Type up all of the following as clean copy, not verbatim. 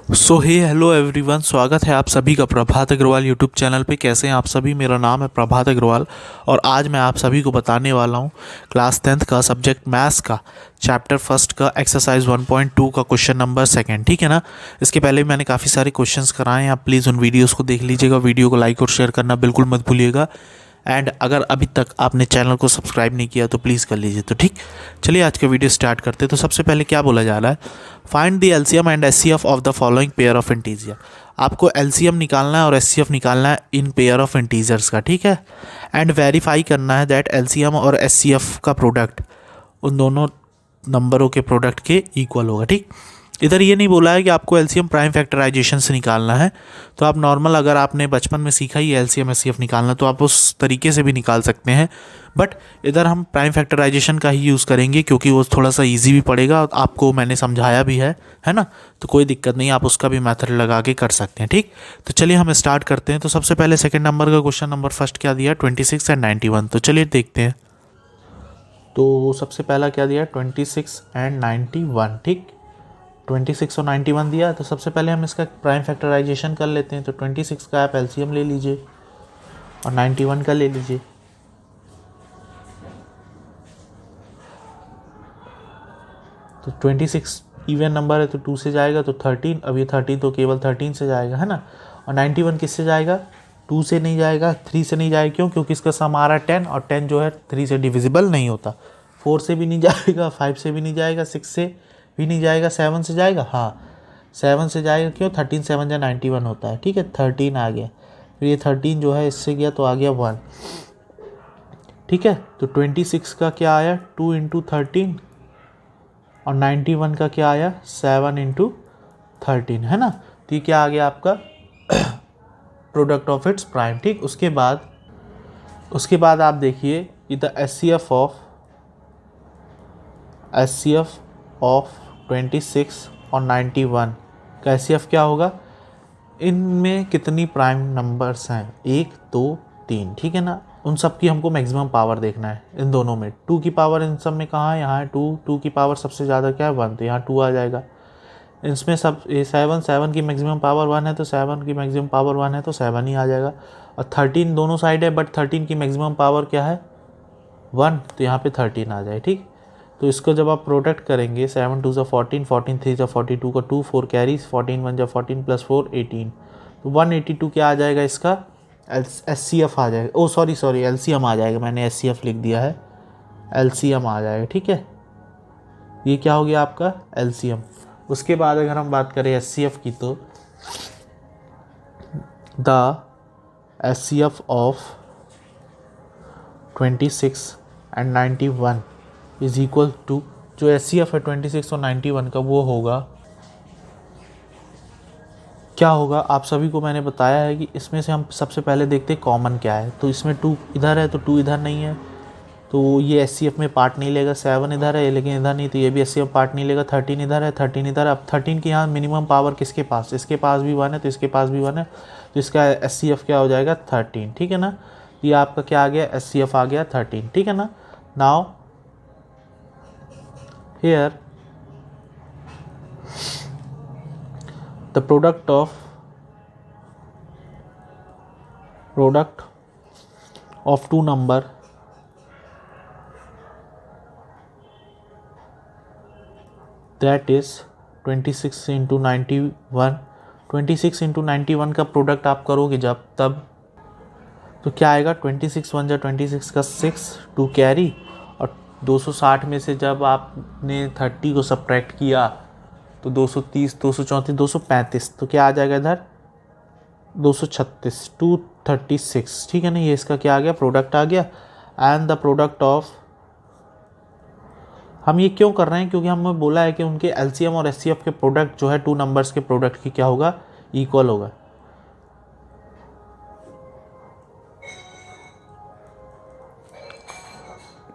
सो हे hello everyone, स्वागत है आप सभी का प्रभात अग्रवाल यूट्यूब चैनल पे। कैसे हैं आप सभी? मेरा नाम है प्रभात अग्रवाल और आज मैं आप सभी को बताने वाला हूँ क्लास 10th का सब्जेक्ट मैथ्स का चैप्टर फर्स्ट का एक्सरसाइज 1.2 का क्वेश्चन नंबर सेकंड। ठीक है ना। इसके पहले भी मैंने काफ़ी सारे क्वेश्चंस कराए हैं, आप प्लीज़ उन वीडियोज़ को देख लीजिएगा। वीडियो को लाइक और शेयर करना बिल्कुल मत भूलिएगा। एंड अगर अभी तक आपने चैनल को सब्सक्राइब नहीं किया तो प्लीज़ कर लीजिए। तो ठीक, चलिए आज का वीडियो स्टार्ट करते हैं। तो सबसे पहले क्या बोला जा रहा है, find the LCM and HCF of the following pair of integer. आपको एलसीएम निकालना है और एचसीएफ निकालना है इन पेयर ऑफ इंटीजर्स का। ठीक है। एंड वेरीफाई करना है दैट एलसीएम और एचसीएफ का प्रोडक्ट उन दोनों नंबरों के प्रोडक्ट के इक्वल होगा। ठीक, इधर ये नहीं बोला है कि आपको एलसीएम प्राइम फैक्टराइजेशन से निकालना है। तो आप नॉर्मल, अगर आपने बचपन में सीखा ही एलसीएम एचसीएफ निकालना, तो आप उस तरीके से भी निकाल सकते हैं। बट इधर हम प्राइम फैक्टराइजेशन का ही यूज़ करेंगे क्योंकि वो थोड़ा सा इजी भी पड़ेगा और आपको मैंने समझाया भी है ना। तो कोई दिक्कत नहीं, आप उसका भी मेथड लगा के कर सकते हैं। ठीक, तो चलिए हम स्टार्ट करते हैं। तो सबसे पहले सेकेंड नंबर का क्वेश्चन नंबर फर्स्ट क्या दिया, 26 एंड 91। तो चलिए देखते हैं। तो सबसे पहला क्या दिया, 26 एंड 91। ठीक, 26 और 91 दिया। तो सबसे पहले हम इसका प्राइम फैक्टराइजेशन कर लेते हैं। तो 26 का आप एलसीएम ले लीजिए और 91 का ले लीजिए। तो 26 इवन नंबर है तो 2 से जाएगा तो 13। अब ये 13 तो केवल 13 से जाएगा, है ना। और 91 किससे जाएगा, 2 से नहीं जाएगा, 3 से नहीं जाएगा। क्यों? क्योंकि इसका सम आ रहा है 10 और 10 जो है 3 से डिविजिबल नहीं होता। 4 से भी नहीं जाएगा, 5 से भी नहीं जाएगा, 6 से भी नहीं जाएगा, 7 से जाएगा। हाँ, 7 से जाएगा। क्यों? 13 7 या 91 होता है। ठीक है, 13 आ गया। फिर ये 13 जो है इससे गया तो आ गया 1। ठीक है, तो 26 का क्या आया, 2 इंटू 13 और 91 का क्या आया, 7 इंटू 13, है ना। तो ये क्या आ गया आपका प्रोडक्ट ऑफ इट्स प्राइम। ठीक, उसके बाद आप देखिए द एचसीएफ ऑफ 26 और 91 का एचसीएफ क्या होगा, इनमें कितनी प्राइम नंबर्स हैं, 1 2 3। ठीक है ना। उन सब की हमको मैक्सिमम पावर देखना है इन दोनों में। 2 की पावर इन सब में कहाँ है, यहाँ है 2। 2 की पावर सबसे ज़्यादा क्या है, 1, तो यहाँ 2 आ जाएगा। इसमें सब ये 7 की मैक्सिमम पावर 1 है तो 7 की मैक्सिमम पावर 1 है तो 7 ही आ जाएगा। और 13 दोनों साइड है, बट 13 की मैक्सिमम पावर क्या है, 1, तो यहाँ पे 13 आ जाए। ठीक, तो इसको जब आप प्रोडक्ट करेंगे, 7 2 14, 14 3 42 का 2, 4 कैरीज, 14 1 14 प्लस 4 18। तो 182 क्या आ जाएगा इसका, एचसीएफ आ जाएगा। ओ सॉरी एलसीएम आ जाएगा, मैंने एचसीएफ लिख दिया है, एलसीएम आ जाएगा। ठीक है, ये क्या हो गया आपका एलसीएम। उसके बाद अगर हम बात करें एचसीएफ की, तो the HCF of 26 and 91 is equal to, जो एचसीएफ है 26 और 91 का, वो होगा क्या होगा, आप सभी को मैंने बताया है कि इसमें से हम सबसे पहले देखते हैं कॉमन क्या है। तो इसमें 2 इधर है तो 2 इधर नहीं है, तो ये एचसीएफ में पार्ट नहीं लेगा। 7 इधर है लेकिन इधर नहीं, तो ये भी एचसीएफ पार्ट नहीं लेगा। 13 इधर है, 13 इधर है। अब 13 की यहाँ मिनिमम पावर किसके पास, इसके पास भी 1 है तो इसके पास भी 1 है, तो इसका एचसीएफ क्या हो जाएगा, 13। ठीक है ना। ये आपका क्या आ गया, एचसीएफ आ गया 13। ठीक है ना। Now here the product of two number that is 26 into 91। 26 into 91 का प्रोडक्ट आप करोगे जब, तब तो क्या आएगा, 26 1 जा 26 का 6, 2 कैरी, और 260 में से जब आपने 30 को सब्ट्रैक्ट किया तो 230 234 235, तो क्या आ जाएगा इधर 236, 236। ठीक है ना। ये इसका क्या आ गया, प्रोडक्ट आ गया। एंड द प्रोडक्ट ऑफ, हम ये क्यों कर रहे हैं, क्योंकि हमें बोला है कि उनके एलसीएम और एचसीएफ के प्रोडक्ट जो है 2 नंबर्स के प्रोडक्ट की क्या होगा, इक्वल होगा।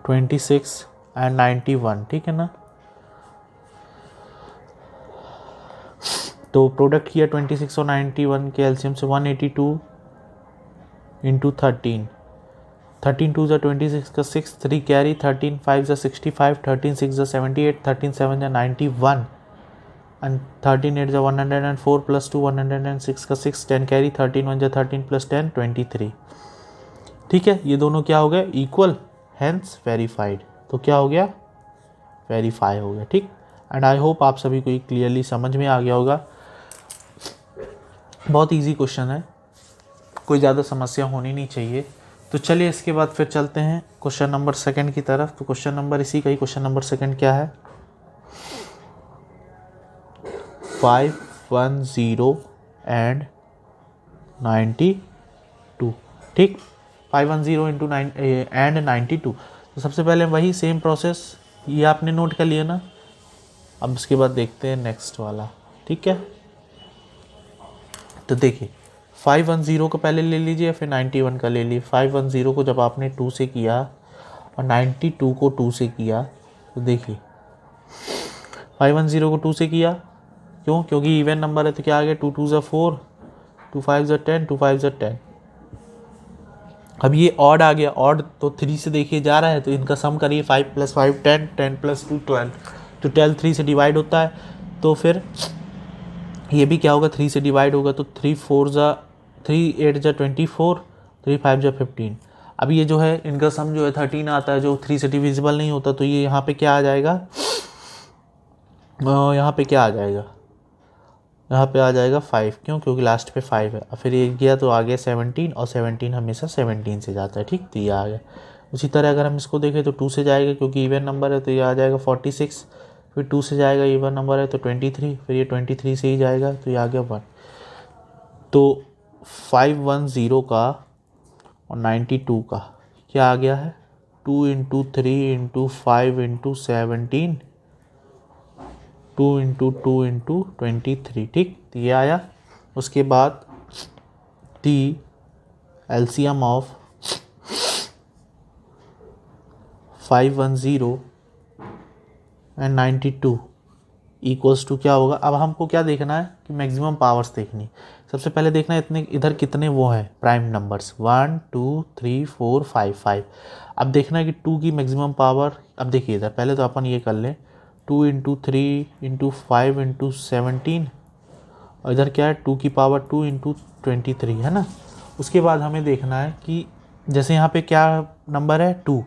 (26 and 91). ठीक है ना। तो प्रोडक्ट किया 26 और 91 के एलसीएम से, 182 इंटू 13। 13 2 जा 26 का 6, 3 कैरी, 13 5 जा 65, 13 6 जा 78, 13 7 जा 91। एंड 13 8 जा 104 प्लस 2 106 का 6 10 कैरी 13 1 जा 13 प्लस 10 23। ठीक है, ये दोनों क्या हो गए इक्वल, हेंस वेरीफाइड। तो क्या हो गया, वेरीफाई हो गया। ठीक, एंड आई होप आप सभी को ये क्लियरली समझ में आ गया होगा। बहुत इजी क्वेश्चन है, कोई ज़्यादा समस्या होनी नहीं चाहिए। तो चलिए इसके बाद फिर चलते हैं क्वेश्चन नंबर सेकंड की तरफ। तो क्वेश्चन नंबर इसी का ही क्वेश्चन नंबर सेकंड क्या है, 510 एंड 92। ठीक, 510 इंटू 9 एंड 92। तो सबसे पहले वही सेम प्रोसेस, ये आपने नोट कर लिया ना। अब उसके बाद देखते हैं नेक्स्ट वाला। ठीक है, तो देखिए 510 को पहले ले लीजिए, फिर 91 का ले लीजिए। 510 को जब आपने 2 से किया और 92 को 2 से किया, तो देखिए 510 को 2 से किया, क्यों, क्योंकि इवन नंबर है तो क्या आ गया, 2 2 ज़ा 4, 2 5 ज़ा 10, 2 5 ज़ा 10। अब ये ऑड आ गया, ऑड तो 3 से देखिए जा रहा है, तो इनका सम करिए, 5 + 5 10, 10 + 2 12। तो 12 3 से डिवाइड होता है, तो फिर ये भी क्या होगा, 3 से डिवाइड होगा। तो 3 4 ज़ा 3 8 ज़ा 24, 3 5 ज़ा 15। अब ये जो है इनका सम जो है 13 आता है, जो 3 से डिविजिबल नहीं होता। तो ये यहाँ पे क्या आ जाएगा, यहाँ पे क्या आ जाएगा, यहाँ पे आ जाएगा 5, क्यों, क्योंकि लास्ट पे 5 है। और फिर ये गया तो आ गया 17, और 17 हमेशा 17 से जाता है। ठीक, तो ये आ गया। उसी तरह अगर हम इसको देखें तो 2 से जाएगा, क्योंकि इवन नंबर है तो ये आ जाएगा 46। फिर 2 से जाएगा, इवन नंबर है तो 23, फिर ये 23 से ही जाएगा, तो ये आ गया 1। तो 510 का और 92 का क्या आ गया है, 2 into 3 into 5 into 17, 2 into 2 into 23। ठीक, तो ये आया। उसके बाद the LCM of 510 and 92 equals to क्या होगा। अब हमको क्या देखना है कि मैक्सिमम पावर्स देखनी। सबसे पहले देखना है इतने इधर कितने वो हैं प्राइम नंबर्स, 1 2 3 4 5 5। अब देखना है कि 2 की मैक्सिमम पावर। अब देखिए इधर पहले तो अपन ये कर लें, 2 इंटू 3 इंटू 5 इंटू 17, और इधर क्या है 2 की पावर 2 इंटू 23 है ना। उसके बाद हमें देखना है कि जैसे यहाँ पे क्या नंबर है 2,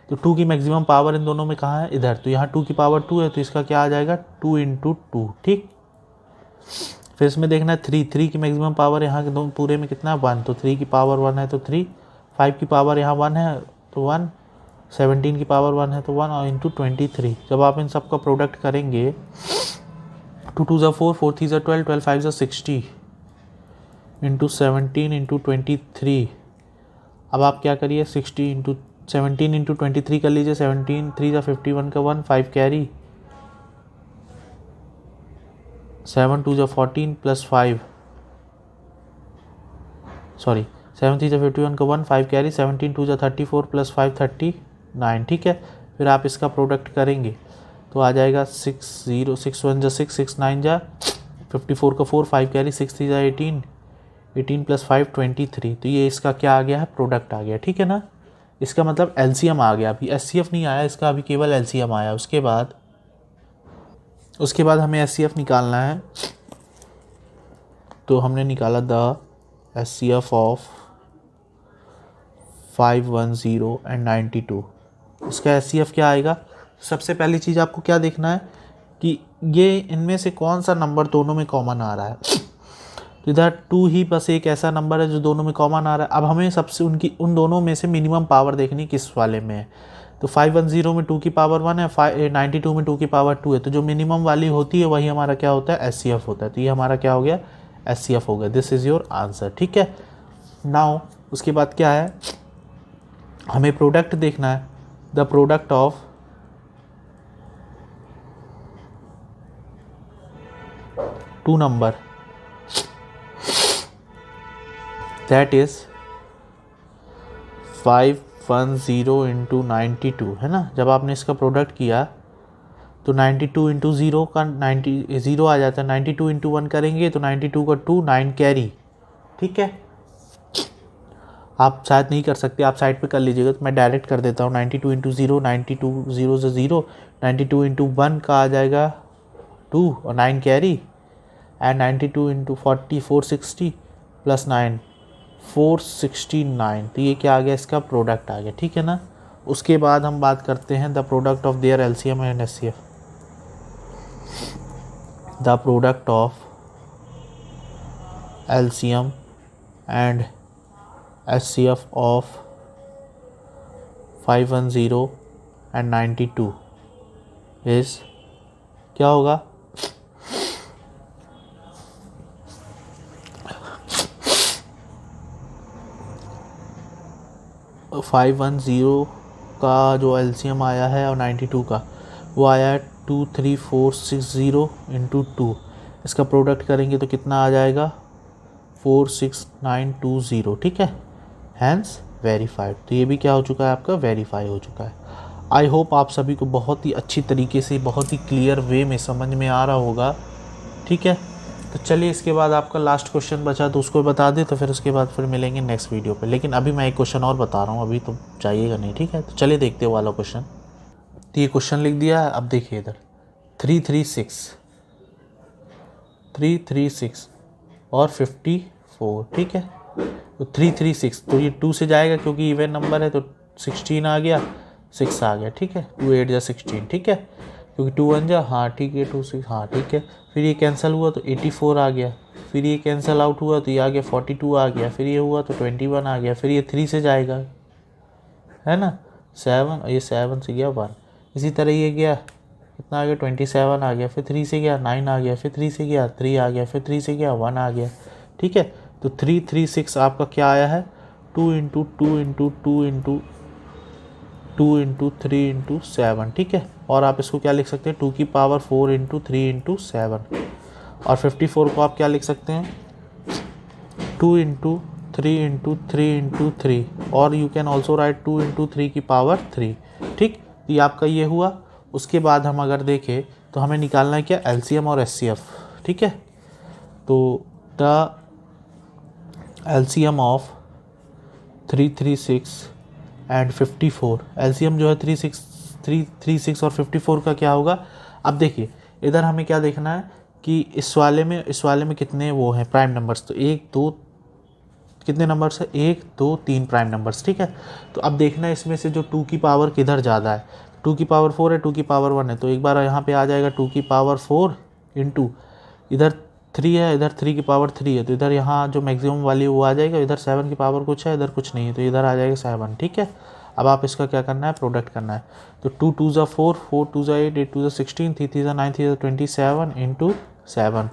तो 2 की मैक्सिमम पावर इन दोनों में कहाँ है, इधर। तो यहाँ 2 की पावर 2 है, तो इसका क्या आ जाएगा 2 इंटू 2। ठीक, फिर इसमें देखना है 3 की मैक्सिमम पावर यहाँ के दोनों पूरे में कितना है 1, तो 3 की पावर 1 है तो 3, 5 की पावर यहाँ 1 है तो 1, 17 की पावर 1 है तो 1, और इंटू 23। जब आप इन सब का प्रोडक्ट करेंगे, 2 2 ज़ा 4, 4 3 ज़ा 12, 12 5 ज़ा 60 इंटू 17 इंटू 23। अब आप क्या करिए 60 इंटू 17 इंटू 23 कर लीजिए, 17 3 ज़ा 51 का 1, 5 कैरी, 7 2 ज़ा 14 प्लस 5, सॉरी 7 3 ज़ा 51 का 1, 5 कैरी, 17 2 ज़ा 34 प्लस 5 39। ठीक है, फिर आप इसका प्रोडक्ट करेंगे तो आ जाएगा 6 0 6 1 ज़ा 6, 6 9 ज़ा 54 का 4, 5 कैरी, 6 3 ज़ा 18, 18 प्लस 5 23। तो ये इसका क्या आ गया है, प्रोडक्ट आ गया। ठीक है ना, इसका मतलब एलसीएम आ गया। अभी एचसीएफ नहीं आया इसका, अभी केवल एलसीएम आया। उसके बाद हमें एचसीएफ निकालना है। तो हमने निकाला द एचसीएफ ऑफ 510 एंड 92। इसका एचसीएफ क्या आएगा। सबसे पहली चीज़ आपको क्या देखना है कि ये इनमें से कौन सा नंबर दोनों में कॉमन आ रहा है। तो इधर 2 ही बस एक ऐसा नंबर है जो दोनों में कॉमन आ रहा है। अब हमें सबसे उन दोनों में से मिनिमम पावर देखनी किस वाले में है। तो 510 में 2 की पावर 1 है, 92 में 2 की पावर 2 है। तो जो मिनिमम वाली होती है वही हमारा क्या होता है, एचसीएफ होता है। तो ये हमारा क्या हो गया, एचसीएफ हो गया। This is your answer. ठीक है, नाउ उसके बाद क्या है, हमें प्रोडक्ट देखना है। The product of two number that is 510 into 92 है ना। जब आपने इसका प्रोडक्ट किया तो 92 इंटू 0 का 0 आ जाता है। 92 इंटू 1 करेंगे तो 92 का 2, 9 कैरी। ठीक है, आप शायद नहीं कर सकते, आप साइड पे कर लीजिएगा, तो मैं डायरेक्ट कर देता हूँ। 92 इंटू 0, 92 0 से 0, 92 इंटू 1 का आ जाएगा 2 और 9 कैरी एंड 92 इंटू 40 460 प्लस 9 469। तो ये क्या आ गया, इसका प्रोडक्ट आ गया, ठीक है ना। उसके बाद हम बात करते हैं the product of their LCM and HCF. The product of LCM and HCF of 510 and 92 is क्या होगा, 510 का जो एलसीएम आया है और 92 का वो आया है 23460 इंटू 2। इसका प्रोडक्ट करेंगे तो कितना आ जाएगा, 46920, ठीक है। Hence verified. तो ये भी क्या हो चुका है, आपका वेरीफाई हो चुका है। आई होप आप सभी को बहुत ही अच्छी तरीके से, बहुत ही क्लियर वे में समझ में आ रहा होगा, ठीक है। तो चलिए इसके बाद आपका लास्ट क्वेश्चन बचा तो उसको बता दें, तो फिर उसके बाद फिर मिलेंगे नेक्स्ट वीडियो पे। लेकिन अभी मैं एक क्वेश्चन और बता रहा हूँ, अभी तो चाहिएगा नहीं, ठीक है। तो चलिए देखते हो वाला क्वेश्चन। तो ये क्वेश्चन लिख दिया है, अब देखिए इधर 336 और 54, ठीक है। तो 336 तो ये 2 से जाएगा क्योंकि इवन नंबर है, तो 16 आ गया, 6 आ गया, ठीक है। 2 8 जा 16, ठीक है, क्योंकि 2 1 जा, हाँ ठीक है, 2 6, हाँ ठीक है। फिर ये कैंसिल हुआ तो 84 आ गया, फिर ये कैंसिल आउट हुआ तो ये आ गया 42 आ गया, फिर ये हुआ तो 21 आ गया, फिर ये 3 से जाएगा, है ना, 7, और ये 7 से गया 1। इसी तरह ये गया, कितना आ गया, 27 आ गया, फिर 3 से गया 9 आ गया, फिर 3 से गया 3 आ गया, फिर 3 से गया 1 आ गया, ठीक है। तो 336 आपका क्या आया है, 2 into 2 into 2 into 2 into 3 into 7, ठीक है। और आप इसको क्या लिख सकते हैं, 2 की पावर 4 इंटू 3 इंटू 7। और 54 को आप क्या लिख सकते हैं, 2 इंटू 3 इंटू 3 इंटू 3, और you can also right 2 into 3 की पावर 3, ठीक। ये आपका ये हुआ। उसके बाद हम अगर देखें तो हमें निकालना है क्या, एलसीएम और एचसीएफ, ठीक है। तो the LCM of 336 and 54, LCM जो है 336 और 54 का क्या होगा। अब देखिए इधर हमें क्या देखना है कि इस वाले में कितने वो हैं प्राइम नंबर्स। तो 1 2 कितने नंबर्स है, 1 2 3 प्राइम नंबर्स, ठीक है। तो अब देखना है इसमें से जो 2 की पावर किधर ज़्यादा है, 2 की पावर 4 है, 2 की पावर 1 है। तो एक बार यहाँ पे आ जाएगा 2 की पावर 4 इंटू इधर 3 है, इधर 3 की पावर 3 है, तो इधर यहाँ जो मैक्सिमम वाली वो आ जाएगा। इधर 7 की पावर कुछ है, इधर कुछ नहीं है, तो इधर आ जाएगा 7, ठीक है। अब आप इसका क्या करना है, प्रोडक्ट करना है। तो 2 2 ज़ा 4, 4 2 ज़ा 8, 8 2 ज़ा 16, 3 3 ज़ा 9, 3 ज़ा 27 इंटू 7।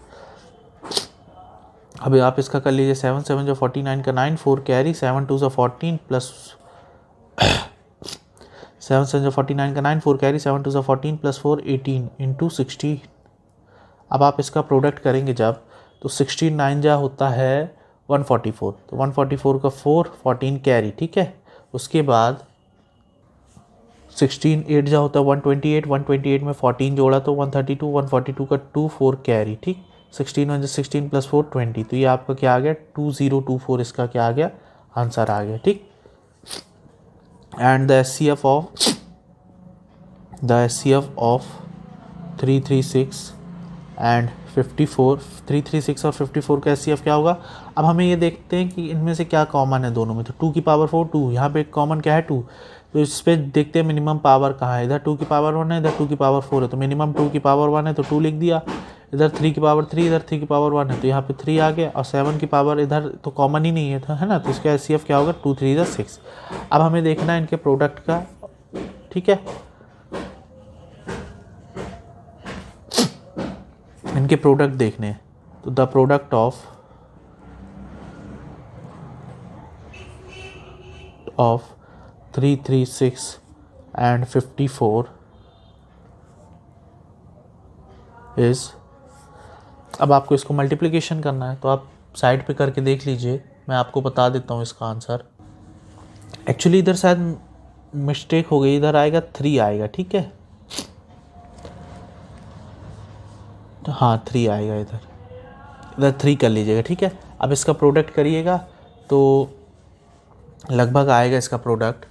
अभी आप इसका कर लीजिए, 7 7 जो 49 का 9, 4 कैरी, 7 2 ज़ा 14 प्लस 7 7 जो 49 का 9, 4 कैरी, 7 2 ज़ा 14 प्लस 4 18 इंटू 60। अब आप इसका प्रोडक्ट करेंगे जब, तो 16 9 जा होता है 144, तो 144 का 4 14 कैरी, ठीक है। उसके बाद 16 8 जा होता है 128, 128 में 14 जोड़ा तो 132, 142 का 2 4 कैरी, ठीक। 16 1 16 प्लस 4 20, तो ये आपका क्या आ गया, 2024 इसका क्या आ गया, आंसर आ गया, ठीक। And the HCF of 336 and 54, 336 और 54 का एचसीएफ क्या होगा। अब हमें ये देखते हैं कि इनमें से क्या कॉमन है दोनों में। तो 2 की पावर 4 2, यहाँ पे कॉमन क्या है 2, तो इस पर देखते हैं मिनिमम पावर कहाँ है। इधर 2 की पावर 1 है, इधर 2 की पावर 4 है, तो मिनिमम 2 की पावर 1 है तो 2 लिख दिया। इधर 3 की पावर 3, इधर 3 की पावर 1 है, तो यहाँ पे 3 आ गया। और 7 की पावर इधर तो कॉमन ही नहीं है, था है ना, तो इसका एचसीएफ क्या होगा, 2 3 ज़ा 6। अब हमें देखना है इनके प्रोडक्ट का, ठीक है, इनके प्रोडक्ट देखने हैं। तो the product of 336 and 54 is, अब आपको इसको मल्टीप्लिकेशन करना है, तो आप साइड पे करके देख लीजिए, मैं आपको बता देता हूँ इसका आंसर। एक्चुअली इधर शायद मिस्टेक हो गई, इधर आएगा 3 आएगा, ठीक है। तो हाँ 3 आएगा, इधर 3 कर लीजिएगा, ठीक है। अब इसका प्रोडक्ट करिएगा तो लगभग आएगा इसका प्रोडक्ट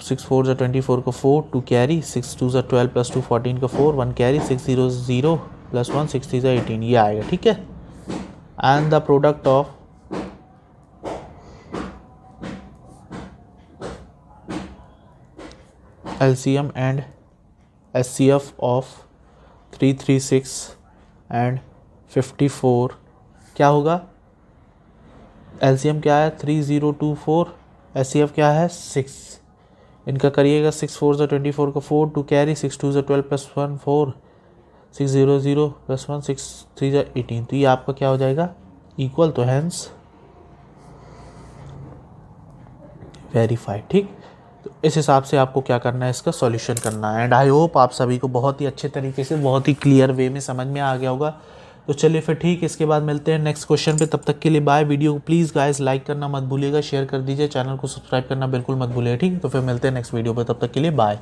6 4 ज़ा 24 का 4 2 कैरी 6 2 ज़ा 12 प्लस 2 14 का 4 1 कैरी 6 0 0 प्लस 1 6 3 ज़ा 18 ये आएगा, ठीक है। And the product of LCM and SCF of 336 and 54 क्या होगा? LCM क्या है 3024, SCF क्या है 6। इनका करिएगा 6 4 ज़ा 24 का 4 2 कैरी 6 2 ज़ा 12 प्लस 1 4 6 0 0 प्लस 1 6 3 ज़ा 18, तो ये आपका क्या हो जाएगा इक्वल, तो हैंस वेरीफाइड, ठीक। तो इस हिसाब से आपको क्या करना है, इसका सॉल्यूशन करना है। एंड आई होप आप सभी को बहुत ही अच्छे तरीके से, बहुत ही क्लियर वे में समझ में आ गया होगा। तो चलिए फिर ठीक, इसके बाद मिलते हैं नेक्स्ट क्वेश्चन पे। तब तक के लिए बाय। वीडियो को प्लीज़ गाइस लाइक करना मत भूलिएगा, शेयर कर दीजिए, चैनल को सब्सक्राइब करना बिल्कुल मत भूलिएगा, ठीक। तो फिर मिलते हैं नेक्स्ट वीडियो पे, तब तक के लिए बाय।